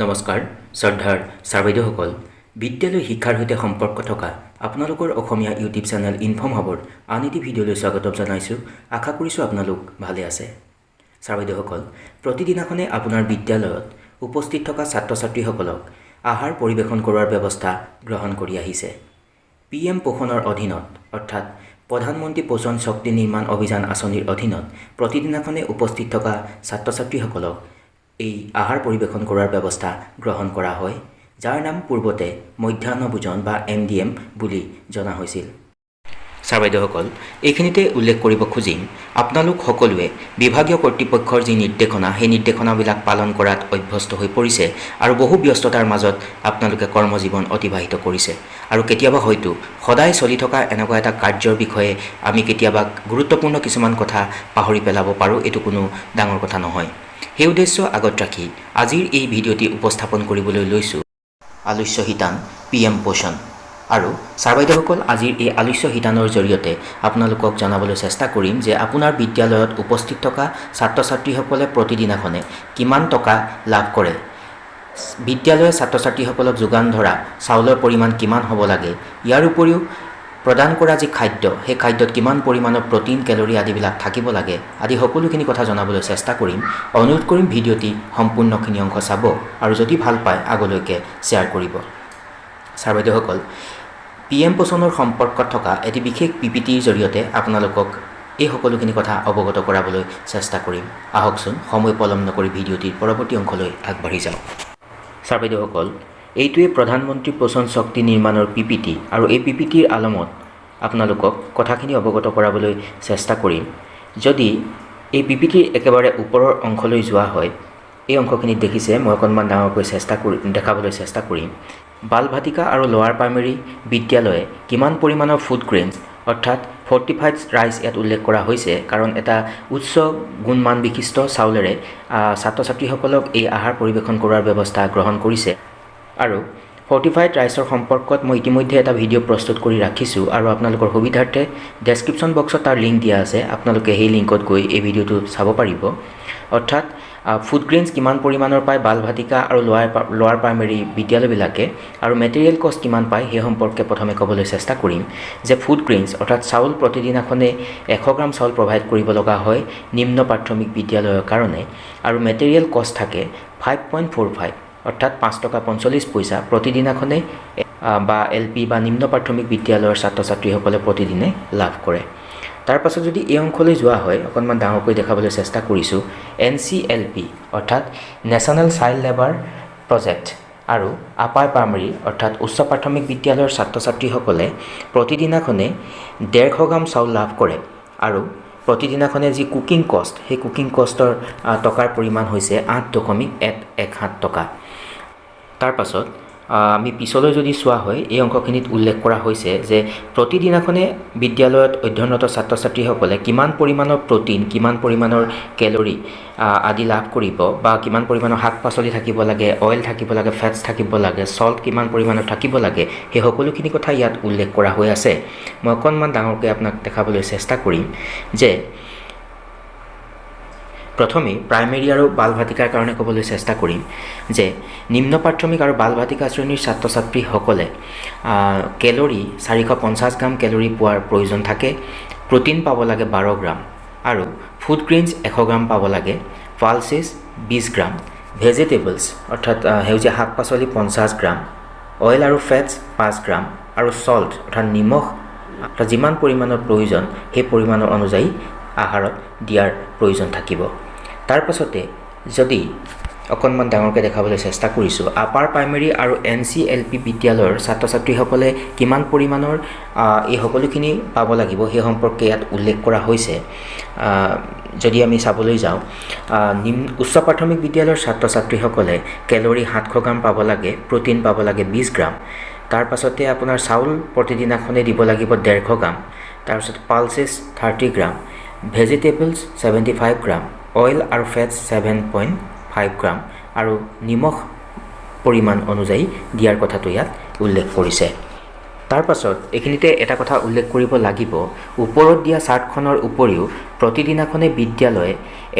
নমস্কাৰ শ্ৰদ্ধাৰ ছাৰবাইদেউসকল বিদ্যালয় শিক্ষাৰ সৈতে সম্পৰ্ক থকা আপোনালোকৰ অসমীয়া ইউটিউব চেনেল ইনফৰ্ম হাবৰ আন এটি ভিডিঅ'লৈ স্বাগতম জনাইছোঁ। আশা কৰিছোঁ আপোনালোক ভালে আছে। ছাৰবাইদেউসকল প্ৰতিদিনাখনে আপোনাৰ বিদ্যালয়ত উপস্থিত থকা ছাত্ৰ ছাত্ৰীসকলক আহাৰ পৰিৱেশন কৰাৰ ব্যৱস্থা গ্ৰহণ কৰি আহিছে। PM পোষণৰ অধীনত অৰ্থাৎ প্ৰধানমন্ত্ৰী পোষণ শক্তি নিৰ্মাণ অভিযান আঁচনিৰ অধীনত প্ৰতিদিনাখনে উপস্থিত থকা ছাত্ৰ ছাত্ৰীসকলক এই আহাৰ পৰিৱেশন কৰাৰ ব্যৱস্থা গ্ৰহণ কৰা হয়, যাৰ নাম পূৰ্বতে মধ্যাহ্ন ভোজন বা MDM বুলি জনা হৈছিল। ছাৰবাইদেউসকল এইখিনিতে উল্লেখ কৰিব খুজিম, আপোনালোক সকলোৱে বিভাগীয় কৰ্তৃপক্ষৰ যি নিৰ্দেশনা সেই নিৰ্দেশনাবিলাক পালন কৰাত অভ্যস্ত হৈ পৰিছে আৰু বহু ব্যস্ততাৰ মাজত আপোনালোকে কৰ্মজীৱন অতিবাহিত কৰিছে আৰু কেতিয়াবা হয়তো সদায় চলি থকা এনেকুৱা এটা কাৰ্যৰ বিষয়ে আমি কেতিয়াবা গুৰুত্বপূৰ্ণ কিছুমান কথা পাহৰি পেলাব পাৰোঁ। এইটো কোনো ডাঙৰ কথা নহয়। সেই উদ্দেশ্য আগত ৰাখি আজিৰ এই ভিডিঅ'টি উপস্থাপন কৰিবলৈ লৈছোঁ আলোচ্য শিতান PM পোষণ। আৰু ছাৰবাইদেউসকল আজিৰ এই আলোচ্য শিতানৰ জৰিয়তে আপোনালোকক জনাবলৈ চেষ্টা কৰিম যে আপোনাৰ বিদ্যালয়ত উপস্থিত থকা ছাত্ৰ ছাত্ৰীসকলে প্ৰতিদিনাখনে কিমান টকা লাভ কৰে, বিদ্যালয়ে ছাত্ৰ ছাত্ৰীসকলক যোগান ধৰা চাউলৰ পৰিমাণ কিমান হ'ব লাগে, ইয়াৰ উপৰিও প্ৰদান কৰা যি খাদ্য সেই খাদ্যত কিমান পৰিমাণৰ প্ৰটিন কেলৰি আদিবিলাক থাকিব লাগে আদি সকলোখিনি কথা জনাবলৈ চেষ্টা কৰিম। অনুৰোধ কৰিম ভিডিঅ'টি সম্পূৰ্ণখিনি অংশ চাব আৰু যদি ভাল পায় আগলৈকে শ্বেয়াৰ কৰিব। ছাৰবাইদেউসকল PM পোষণৰ সম্পৰ্কত থকা এটি বিশেষ PPTৰ জৰিয়তে আপোনালোকক এই সকলোখিনি কথা অৱগত কৰাবলৈ চেষ্টা কৰিম। আহকচোন সময় পলম নকৰি ভিডিঅ'টিৰ পৰৱৰ্তী অংশলৈ আগবাঢ়ি যাওঁ। ছাৰবাইদেউসকল এইটোৱে প্ৰধানমন্ত্ৰী পোষণ শক্তি নিৰ্মাণৰ PPT আৰু এই PPTৰ আলমত আপোনালোকক কথাখিনি অৱগত কৰাবলৈ চেষ্টা কৰিম। যদি এই PPTৰ একেবাৰে ওপৰৰ অংশলৈ যোৱা হয়, এই অংশখিনিত দেখিছে মই অকণমান ডাঙৰকৈ দেখাবলৈ চেষ্টা কৰিম। বাল ভাটিকা আৰু লোৱাৰ প্ৰাইমেৰী বিদ্যালয়ে কিমান পৰিমাণৰ ফুড গ্ৰেইনছ অৰ্থাৎ ফৰ্টিফাইড ৰাইচ ইয়াত উল্লেখ কৰা হৈছে, কাৰণ এটা উচ্চ গুণমান বিশিষ্ট চাউলেৰে ছাত্ৰ ছাত্ৰীসকলক এই আহাৰ পৰিৱেশন কৰাৰ ব্যৱস্থা গ্ৰহণ কৰিছে। আৰু ফৰ্টিফাইড ৰাইচৰ সম্পৰ্কত মই ইতিমধ্যে এটা ভিডিঅ' প্ৰস্তুত কৰি ৰাখিছোঁ আৰু আপোনালোকৰ সুবিধাৰ্থে ডেছক্ৰিপশ্যন বক্সত তাৰ লিংক দিয়া আছে, আপোনালোকে সেই লিংকত গৈ এই ভিডিঅ'টো চাব পাৰিব। অৰ্থাৎ ফুড গ্ৰেইনছ কিমান পৰিমাণৰ পায় বাল ভাটিকা আৰু লোৱাৰ প্ৰাইমেৰী বিদ্যালয়বিলাকে আৰু মেটেৰিয়েল কষ্ট কিমান পায় সেই সম্পৰ্কে প্ৰথমে ক'বলৈ চেষ্টা কৰিম যে ফুড গ্ৰেইনছ অৰ্থাৎ চাউল প্ৰতিদিনাখনে 100 গ্ৰাম চাউল প্ৰভাইড কৰিব লগা হয় নিম্ন প্ৰাথমিক বিদ্যালয়ৰ কাৰণে আৰু মেটেৰিয়েল কষ্ট থাকে 5.45 অৰ্থাৎ 5 টকা 45 পইচা প্ৰতিদিনাখনে বা LP বা নিম্ন প্ৰাথমিক বিদ্যালয়ৰ ছাত্ৰ ছাত্ৰীসকলে প্ৰতিদিনে লাভ কৰে। তাৰ পাছত যদি এই অংশলৈ যোৱা হয়, অকণমান ডাঙৰকৈ দেখাবলৈ চেষ্টা কৰিছোঁ, NCLP অৰ্থাৎ নেশ্যনেল চাইল্ড লেবাৰ প্ৰজেক্ট আৰু আপাৰ প্ৰাইমেৰী অৰ্থাৎ উচ্চ প্ৰাথমিক বিদ্যালয়ৰ ছাত্ৰ ছাত্ৰীসকলে প্ৰতিদিনাখনে 150 গ্ৰাম চাউল লাভ কৰে আৰু প্ৰতিদিনাখনে যি কুকিং কষ্ট সেই কুকিং কষ্টৰ টকাৰ পৰিমাণ হৈছে 8.117 টকা। তাৰ পাছত আমি পিছলৈ যদি চোৱা হয়, এই অংশখিনিত উল্লেখ কৰা হৈছে যে প্ৰতিদিনাখনে বিদ্যালয়ত অধ্যয়নৰত ছাত্ৰ ছাত্ৰীসকলে কিমান পৰিমাণৰ প্ৰটিন, কিমান পৰিমাণৰ কেলৰি আদি লাভ কৰিব বা কিমান পৰিমাণৰ শাক পাচলি থাকিব লাগে, অইল থাকিব লাগে, ফেটছ থাকিব লাগে, সল্ট কিমান পৰিমাণৰ থাকিব লাগে, সেই সকলোখিনি কথা ইয়াত উল্লেখ কৰা হৈ আছে। মই অকণমান ডাঙৰকৈ আপোনাক দেখাবলৈ চেষ্টা কৰিম যে প্ৰথমে প্ৰাইমেৰী আৰু বাল ভাটিকাৰ কাৰণে ক'বলৈ চেষ্টা কৰিম যে নিম্ন প্ৰাথমিক আৰু বাল ভাটিকা শ্ৰেণীৰ ছাত্ৰ ছাত্ৰীসকলে কেলৰি 450 গ্ৰাম কেলৰি পোৱাৰ প্ৰয়োজন থাকে, প্ৰটিন পাব লাগে 12 গ্ৰাম আৰু ফুড গ্ৰেইনছ 100 গ্ৰাম পাব লাগে, পালচেছ 20 গ্ৰাম, ভেজিটেবলছ অৰ্থাৎ সেউজীয়া শাক পাচলি 50 গ্ৰাম, অইল আৰু ফেটছ 5 গ্ৰাম আৰু সল্ট অৰ্থাৎ নিমখ যিমান পৰিমাণৰ প্ৰয়োজন সেই পৰিমাণৰ অনুযায়ী আহাৰত দিয়াৰ প্ৰয়োজন থাকিব। তাৰ পাছতে যদি অকণমান ডাঙৰকৈ দেখাবলৈ চেষ্টা কৰিছোঁ, আপাৰ প্ৰাইমেৰী আৰু NCLP বিদ্যালয়ৰ ছাত্ৰ ছাত্ৰীসকলে কিমান পৰিমাণৰ এই সকলোখিনি পাব লাগিব সেই সম্পৰ্কে ইয়াত উল্লেখ কৰা হৈছে। যদি আমি চাবলৈ যাওঁ, উচ্চ প্ৰাথমিক বিদ্যালয়ৰ ছাত্ৰ ছাত্ৰীসকলে কেলৰি 700 গ্ৰাম পাব লাগে, প্ৰটিন পাব লাগে 20 গ্ৰাম। তাৰ পাছতে আপোনাৰ চাউল প্ৰতিদিনাখনে দিব লাগিব 150 গ্ৰাম, তাৰপিছত পালচেছ 30 গ্ৰাম, ভেজিটেবলছ 75 গ্ৰাম, অইল আৰু ফেটছ 7.5 গ্ৰাম আৰু নিমখ পৰিমাণ অনুযায়ী দিয়াৰ কথাটো ইয়াত উল্লেখ কৰিছে। তাৰ পাছত এইখিনিতে এটা কথা উল্লেখ কৰিব লাগিব, ওপৰত দিয়া চাৰ্টখনৰ উপৰিও প্ৰতিদিনাখনে বিদ্যালয়ে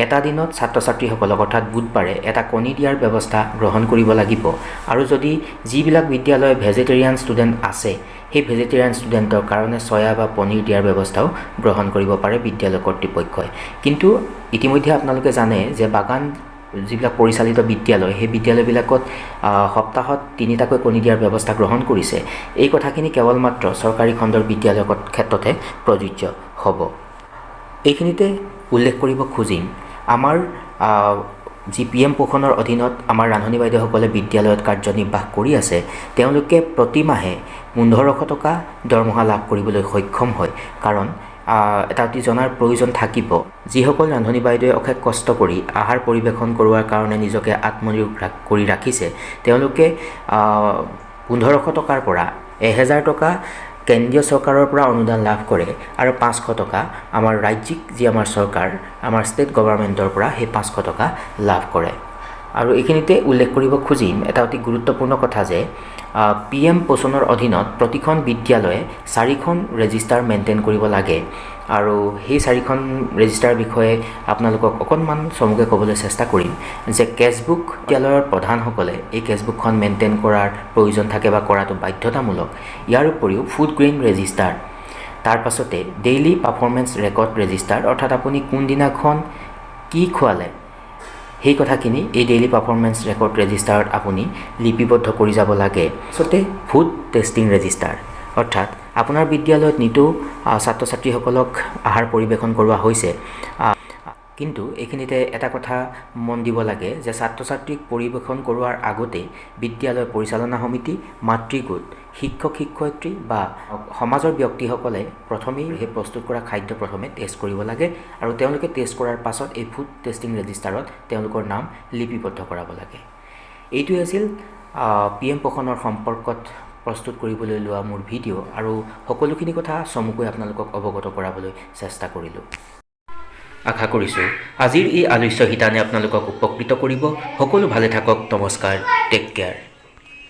এটা দিনত ছাত্ৰ ছাত্ৰীসকলক অৰ্থাৎ বুধবাৰে এটা কণী দিয়াৰ ব্যৱস্থা গ্ৰহণ কৰিব লাগিব। আৰু যদি যিবিলাক বিদ্যালয় ভেজিটেৰিয়ান ষ্টুডেণ্ট আছে, সেই ভেজিটেৰিয়ান ষ্টুডেণ্টৰ কাৰণে চয়া বা পনীৰ দিয়াৰ ব্যৱস্থাও গ্ৰহণ কৰিব পাৰে বিদ্যালয় কৰ্তৃপক্ষই। কিন্তু ইতিমধ্যে আপোনালোকে জানে যে বাগান যিবিলাক পৰিচালিত বিদ্যালয়, সেই বিদ্যালয়বিলাকত সপ্তাহত 3টাকৈ কণী দিয়াৰ ব্যৱস্থা গ্ৰহণ কৰিছে। এই কথাখিনি কেৱল মাত্ৰ চৰকাৰী খণ্ডৰ বিদ্যালয়ৰ ক্ষেত্ৰতহে প্ৰযোজ্য হ'ব। এইখিনিতে উল্লেখ কৰিব খুজিম, আমাৰ যি PM পোষণৰ অধীনত আমাৰ ৰান্ধনী বাইদেউসকলে বিদ্যালয়ত কাৰ্যনিৰ্বাহ কৰি আছে, তেওঁলোকে প্ৰতি মাহে 1500 টকা দৰমহা লাভ কৰিবলৈ সক্ষম হয়। কাৰণ এটা অতি জনাৰ প্ৰয়োজন থাকিব, যিসকল ৰান্ধনী বাইদেৱে অশেষ কষ্ট কৰি আহাৰ পৰিৱেশন কৰোৱাৰ কাৰণে নিজকে আত্মনিয়োগ কৰি ৰাখিছে, তেওঁলোকে 1500 টকাৰ পৰা 1000 টকা কেন্দ্ৰীয় চৰকাৰৰ পৰা অনুদান লাভ কৰে আৰু 500 টকা আমাৰ ৰাজ্যিক যি আমাৰ চৰকাৰ, আমাৰ ষ্টেট গভৰ্ণমেণ্টৰ পৰা সেই 500 টকা লাভ কৰে। আৰু এইখিনিতে উল্লেখ কৰিব খুজিম এটা অতি গুৰুত্বপূৰ্ণ কথা যে PM পোষণৰ অধীনত প্ৰতিখন বিদ্যালয়ে 4খন ৰেজিষ্টাৰ মেইনটেইন কৰিব লাগে। আৰু সেই 4খন ৰেজিষ্টাৰ বিষয়ে আপোনালোকক অকণমান চমুকৈ ক'বলৈ চেষ্টা কৰিম যে কেচবুক বিদ্যালয়ৰ প্ৰধানসকলে এই কেচবুকখন মেইনটেইন কৰাৰ প্ৰয়োজন থাকে বা কৰাটো বাধ্যতামূলক। ইয়াৰ উপৰিও ফুড গ্ৰেইন ৰেজিষ্টাৰ, তাৰ পাছতে ডেইলি পাৰফৰ্মেঞ্চ ৰেকৰ্ড ৰেজিষ্টাৰ, অৰ্থাৎ আপুনি কোনদিনাখন কি খোৱালে সেই কথাখিনি এই ডেইলি পাৰফৰ্মেঞ্চ ৰেকৰ্ড ৰেজিষ্টাৰত আপুনি লিপিবদ্ধ কৰি যাব লাগে। আচলতে ফুড টেষ্টিং ৰেজিষ্টাৰ, অৰ্থাৎ আপোনাৰ বিদ্যালয়ত নিতৌ ছাত্ৰ ছাত্ৰীসকলক আহাৰ পৰিৱেশন কৰোৱা হৈছে, কিন্তু এইখিনিতে এটা কথা মন দিব লাগে যে ছাত্ৰ ছাত্ৰীক পৰিৱেশন কৰোৱাৰ আগতে বিদ্যালয় পৰিচালনা সমিতি, মাতৃগোট, শিক্ষক শিক্ষয়িত্ৰী বা সমাজৰ ব্যক্তিসকলে প্ৰথমেই সেই প্ৰস্তুত কৰা খাদ্য প্ৰথমে টেষ্ট কৰিব লাগে। আৰু তেওঁলোকে টেষ্ট কৰাৰ পাছত এই ফুড টেষ্টিং ৰেজিষ্টাৰত তেওঁলোকৰ নাম লিপিবদ্ধ কৰাব লাগে। এইটোৱে আছিল PM পোষণৰ সম্পৰ্কত প্ৰস্তুত কৰিবলৈ লোৱা মোৰ ভিডিঅ', আৰু সকলোখিনি কথা চমুকৈ আপোনালোকক অৱগত কৰাবলৈ চেষ্টা কৰিলোঁ। আশা কৰিছোঁ আজিৰ এই আলোচ্য শিতানে আপোনালোকক উপকৃত কৰিব। সকলো ভালে থাকক। নমস্কাৰ, টেক কেয়াৰ।